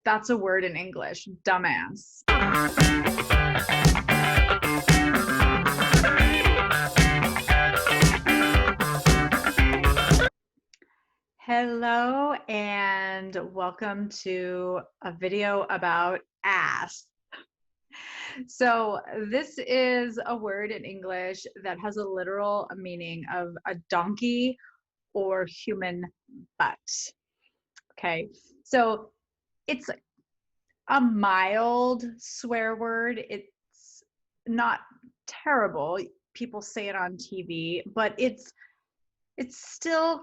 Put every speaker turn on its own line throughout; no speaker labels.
That's a word in English, dumbass. Hello and welcome to a video about ass. So this is a word in English that has a literal meaning of a donkey or human butt. Okay, so it's a mild swear word. It's not terrible. People say it on TV, but it's still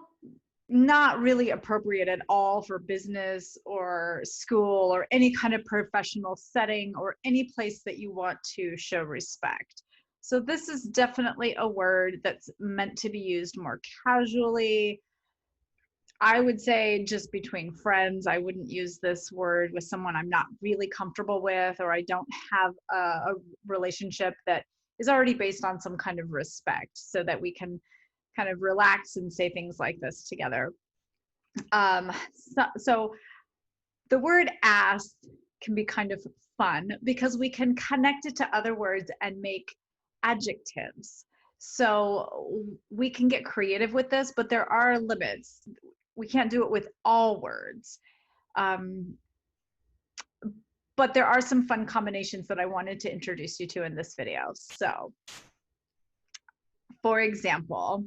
not really appropriate at all for business or school or any kind of professional setting or any place that you want to show respect. So this is definitely a word that's meant to be used more casually. I would say just between friends. I wouldn't use this word with someone I'm not really comfortable with, or I don't have a relationship that is already based on some kind of respect, so that we can kind of relax and say things like this together. So the word ass can be kind of fun because we can connect it to other words and make adjectives. So we can get creative with this, but there are limits. We can't do it with all words. But there are some fun combinations that I wanted to introduce you to in this video. So, for example,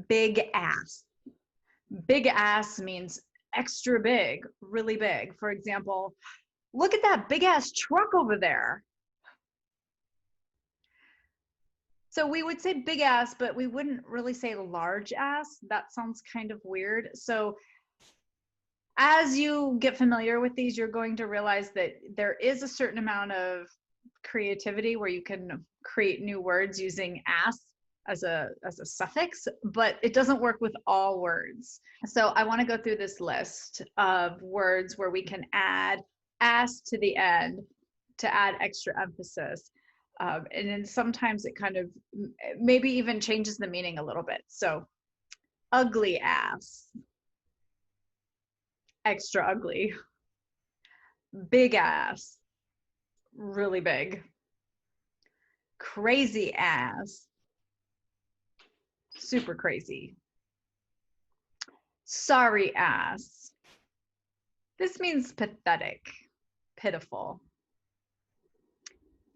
big ass. Big ass means extra big, really big. For example, look at that big ass truck over there. So we would say big ass, but we wouldn't really say large ass. That sounds kind of weird. So as you get familiar with these, you're going to realize that there is a certain amount of creativity where you can create new words using ass as a suffix, but it doesn't work with all words. So I want to go through this list of words where we can add ass to the end to add extra emphasis. And then sometimes it kind of maybe even changes the meaning a little bit. So ugly ass, extra ugly. Big ass, really big. Crazy ass, super crazy. Sorry ass. This means pathetic, pitiful.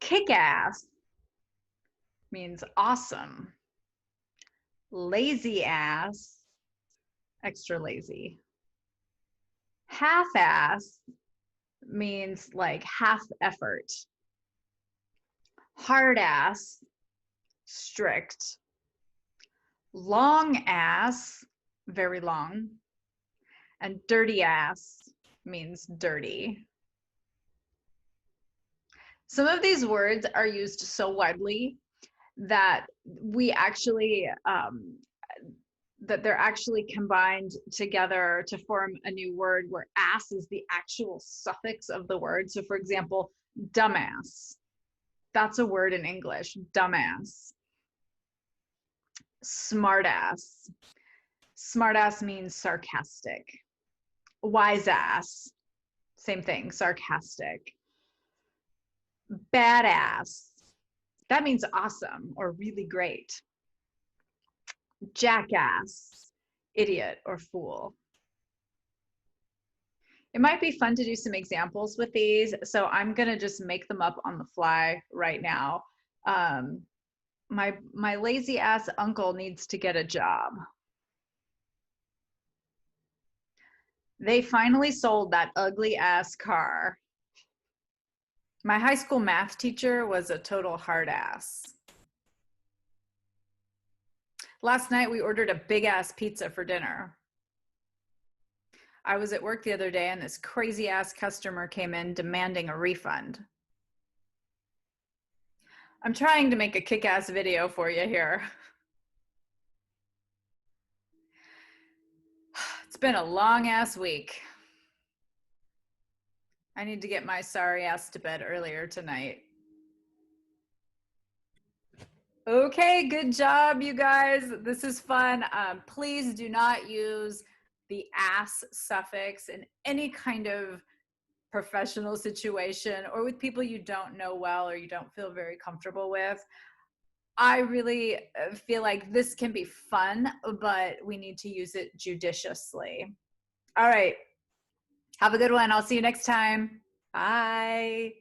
Kick ass means awesome. Lazy ass, extra lazy. Half ass means like half effort. Hard ass, strict. Long ass, very long. And dirty ass means dirty. Some of these words are used so widely that we actually that they're actually combined together to form a new word where ass is the actual suffix of the word. So for example, dumbass. That's a word in English, dumbass. Smartass. Smartass means sarcastic. Wiseass. Same thing, sarcastic. Badass. That means awesome or really great. Jackass, idiot or fool. It might be fun to do some examples with these, so I'm gonna just make them up on the fly right now. My lazy ass uncle needs to get a job. They finally sold that ugly ass car. My high school math teacher was a total hard ass. Last night we ordered a big ass pizza for dinner. I was at work the other day and this crazy ass customer came in demanding a refund. I'm trying to make a kick-ass video for you here. It's been a long ass week. I need to get my sorry ass to bed earlier tonight. Okay, good job, you guys. This is fun. Please do not use the ass suffix in any kind of professional situation or with people you don't know well or you don't feel very comfortable with. I really feel like this can be fun, but we need to use it judiciously. All right. Have a good one. I'll see you next time. Bye.